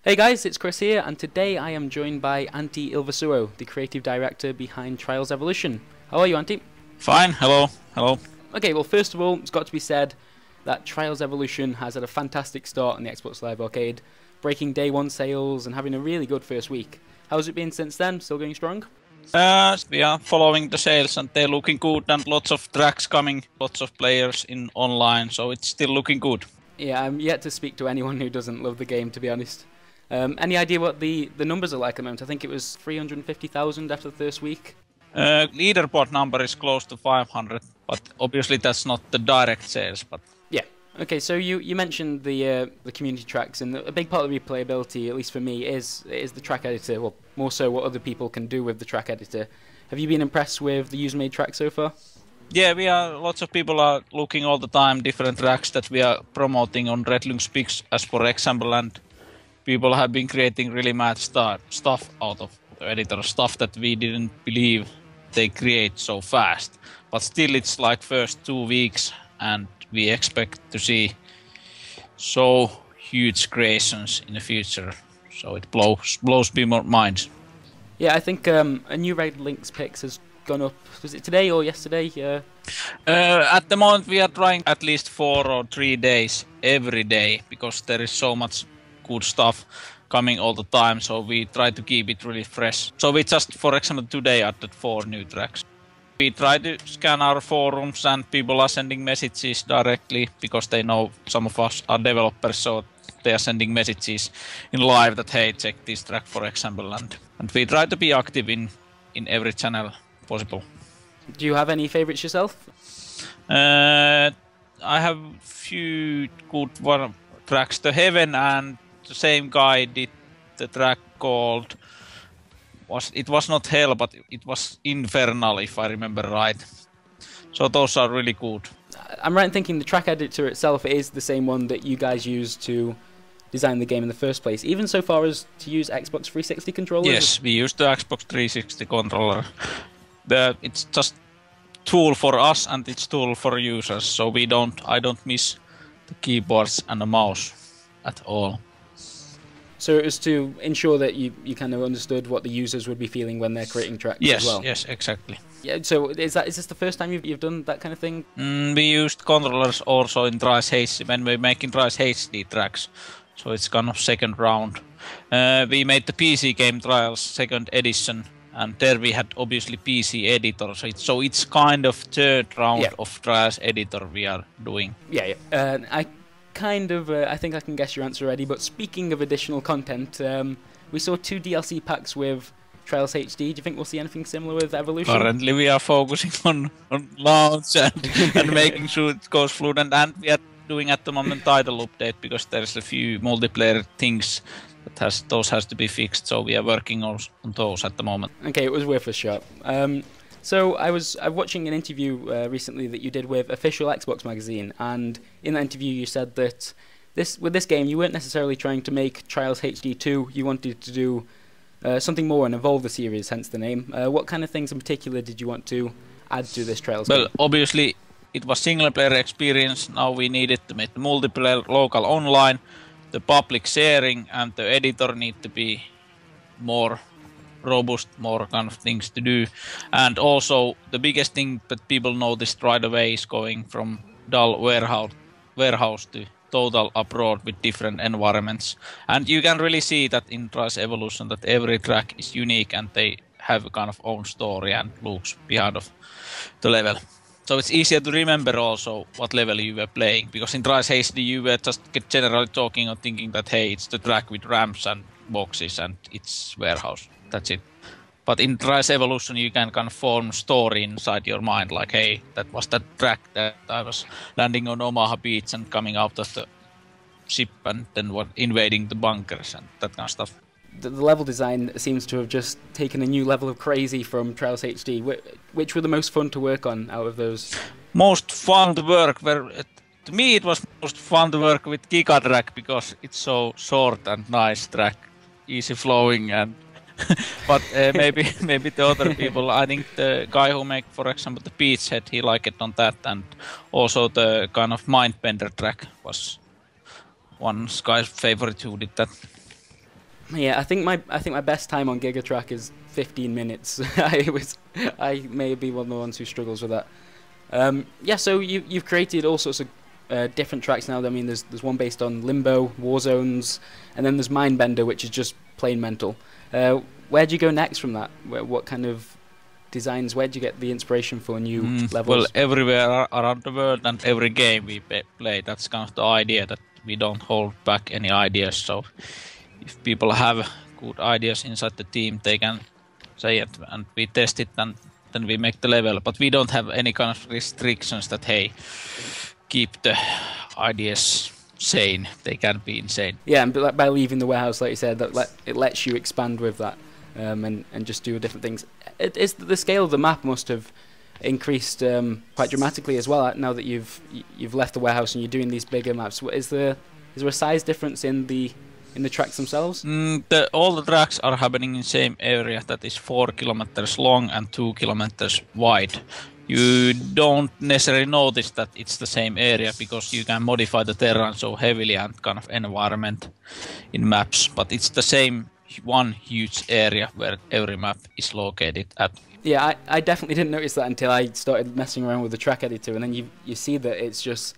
Hey guys, it's Chris here, and today I am joined by Antti Ilvessuo, the creative director behind Trials Evolution. How are you, Antti? Fine, hello. Okay, well, first of all, it's got to be said that Trials Evolution has had a fantastic start on the Xbox Live Arcade, breaking day one sales and having a really good first week. How's it been since then? Still going strong? We are following the sales and they're looking good and lots of tracks coming, lots of players in online, so it's still looking good. Yeah, I'm yet to speak to anyone who doesn't love the game, to be honest. Any idea what the numbers are like at the moment? I think it was 350,000 after the first week. Leaderboard number is close to 500, but obviously that's not the direct sales. But yeah. Okay, so you mentioned the community tracks, and a big part of the replayability, at least for me, is the track editor. Well, more so what other people can do with the track editor. Have you been impressed with the user-made track so far? Yeah, lots of people are looking all the time different tracks that we are promoting on Red Lynx Picks, as for example, and people have been creating really mad stuff out of the editor, stuff that we didn't believe they create so fast. But still, it's like first 2 weeks, and we expect to see so huge creations in the future. So it blows people's minds. Yeah, I think a new Red Lynx Picks has gone up. Was it today or yesterday? At the moment, we are trying at least 4 or 3 days every day, because there is so much good stuff coming all the time, so we try to keep it really fresh. So we just, for example, today added 4 new tracks. We try to scan our forums and people are sending messages directly because they know some of us are developers, so they are sending messages in live that, hey, check this track, for example, and we try to be active in every channel possible. Do you have any favorites yourself? I have few good tracks. The Heaven and the same guy did the track called it was not Hell, but it was Infernal, if I remember right. So those are really good. I'm right in thinking the track editor itself is the same one that you guys used to design the game in the first place, even so far as to use Xbox 360 controllers? Yes, we use the Xbox 360 controller. It's just tool for us and it's tool for users, so I don't miss the keyboards and the mouse at all. So it was to ensure that you kind of understood what the users would be feeling when they're creating tracks as well? Yes, exactly. Yeah, so is this the first time you've done that kind of thing? We used controllers also in Trials HD when we're making Trials HD tracks, so it's kind of second round. We made the PC game Trials second edition, and there we had obviously PC editor, so it's kind of third round of Trials editor we are doing. Yeah. I think I can guess your answer already, but speaking of additional content, we saw 2 DLC packs with Trials HD. Do you think we'll see anything similar with Evolution? Currently we are focusing on launch and making sure it goes fluent, and we are doing at the moment title update because there's a few multiplayer things that has to be fixed, so we are working on those at the moment. Okay, it was worth a shot. So I was watching an interview recently that you did with Official Xbox Magazine, and in that interview you said that with this game you weren't necessarily trying to make Trials HD 2, you wanted to do something more and evolve the series, hence the name. What kind of things in particular did you want to add to this Trials game? Well, obviously it was single player experience, now we needed to make the multiplayer local online, the public sharing and the editor need to be more robust, more kind of things to do. And also the biggest thing that people noticed right away is going from dull warehouse to total abroad with different environments. And you can really see that in Trials Evolution that every track is unique and they have a kind of own story and looks behind of the level. So it's easier to remember also what level you were playing, because in Trials HD you were just generally talking or thinking that, hey, it's the track with ramps and boxes and it's warehouse. That's it. But in Trials Evolution you can kind of form story inside your mind, like, hey, that was that track that I was landing on Omaha Beach and coming out of the ship and then invading the bunkers and that kind of stuff. The level design seems to have just taken a new level of crazy from Trials HD. Which were the most fun to work on out of those? Most fun to work, to me it was most fun to work with Giga Track because it's so short and nice track, easy flowing and But maybe the other people. I think the guy who make, for example, the Beachhead, he liked it on that, and also the kind of Mindbender track was one guy's favorite who did that. Yeah, I think my best time on Gigatrack is 15 minutes. I may be one of the ones who struggles with that. Yeah, so you've created all sorts of different tracks now. I mean, there's one based on Limbo, Warzones, and then there's Mindbender, which is just plain mental. Where'd you go next from that? What kind of designs? Where'd you get the inspiration for new levels? Well, everywhere around the world and every game we play, that's kind of the idea, that we don't hold back any ideas. So if people have good ideas inside the team, they can say it and we test it, and then we make the level. But we don't have any kind of restrictions that, hey, keep the ideas sane. They can be insane. Yeah, and by leaving the warehouse, like you said, it lets you expand with that and just do different things. The scale of the map must have increased quite dramatically as well now that you've left the warehouse and you're doing these bigger maps. Is there a size difference in the tracks themselves? All the tracks are happening in the same area that is 4 kilometers long and 2 kilometers wide. You don't necessarily notice that it's the same area because you can modify the terrain so heavily and kind of environment in maps, but it's the same one huge area where every map is located at. Yeah, I definitely didn't notice that until I started messing around with the track editor, and then you see that it's just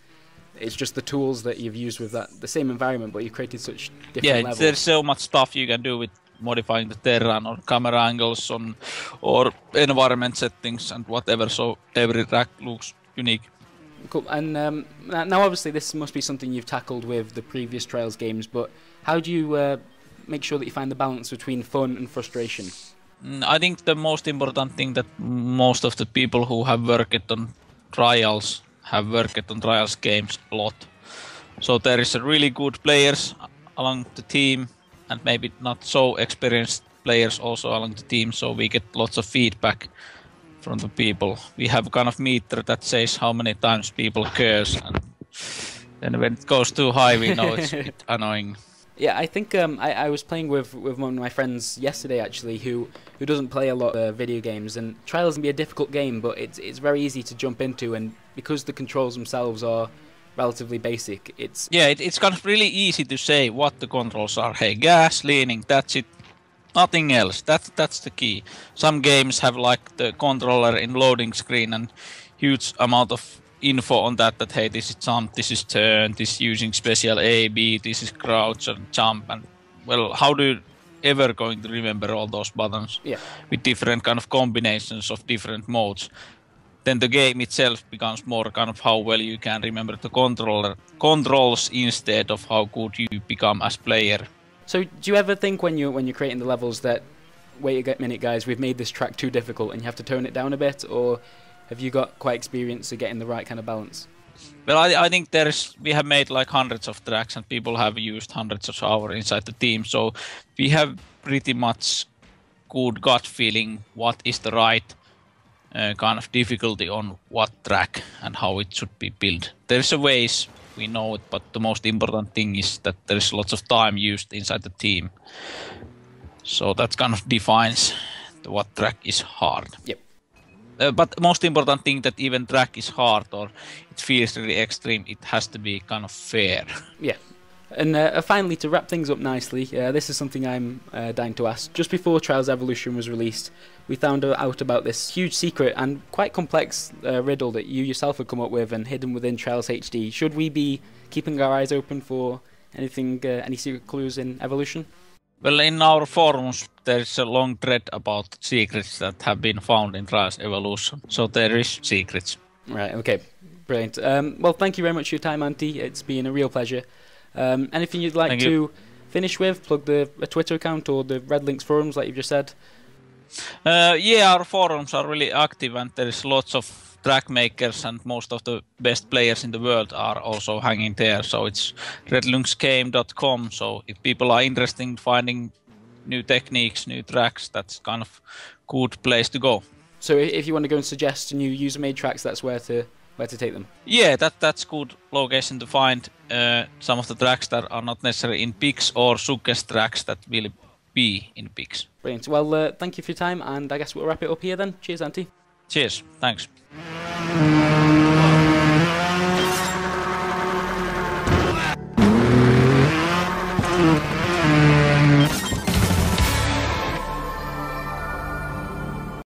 the tools that you've used with the same environment, but you've created such different levels. There's so much stuff you can do with modifying the terrain or camera angles or environment settings and whatever, so every track looks unique. Cool. And now obviously this must be something you've tackled with the previous Trials games, but how do you make sure that you find the balance between fun and frustration? I think the most important thing that most of the people who have worked on Trials have worked on Trials games a lot. So there is a really good players along the team and maybe not so experienced players also along the team, so we get lots of feedback from the people. We have kind of meter that says how many times people curse, and then when it goes too high we know it's a bit annoying. Yeah, I think I was playing with one of my friends yesterday actually who doesn't play a lot of video games, and Trials can be a difficult game, but it's very easy to jump into, and because the controls themselves are relatively basic, it's kind of really easy to say what the controls are. Hey, gas, leaning, that's it. Nothing else. That's the key. Some games have like the controller in loading screen and huge amount of info on that hey, this is jump, this is turn, this is using special A, B, this is crouch and jump, and well, how do you ever going to remember all those buttons with different kind of combinations of different modes? Then the game itself becomes more kind of how well you can remember the controls instead of how good you become as player. So do you ever think when you're creating the levels that, wait a minute guys, we've made this track too difficult and you have to tone it down a bit, or have you got quite experience of getting the right kind of balance? Well, I think we have made like hundreds of tracks and people have used hundreds of hours inside the team, so we have pretty much good gut feeling what is the right kind of difficulty on what track and how it should be built. There's a ways, we know it, but the most important thing is that there's lots of time used inside the team. So that kind of defines what track is hard. Yep. But the most important thing that even track is hard or it feels really extreme, it has to be kind of fair. Yeah. And finally, to wrap things up nicely, this is something I'm dying to ask. Just before Trials Evolution was released, we found out about this huge secret and quite complex riddle that you yourself had come up with and hidden within Trials HD. Should we be keeping our eyes open for anything, any secret clues in Evolution? Well, in our forums, there's a long thread about secrets that have been found in Trials Evolution. So there is secrets. Right, okay. Brilliant. Well, thank you very much for your time, Antti. It's been a real pleasure. Anything you'd like to finish with? Plug a Twitter account or the Red Links forums, like you've just said? Yeah, our forums are really active and there is lots of track makers and most of the best players in the world are also hanging there. So it's redlynxgame.com. So if people are interested in finding new techniques, new tracks, that's kind of good place to go. So if you want to go and suggest new user-made tracks, that's where to take them? Yeah, that's good location to find some of the tracks that are not necessarily in picks or suggest tracks that will be in pigs. Brilliant. Well, thank you for your time, and I guess we'll wrap it up here then. Cheers, Antti. Cheers, thanks.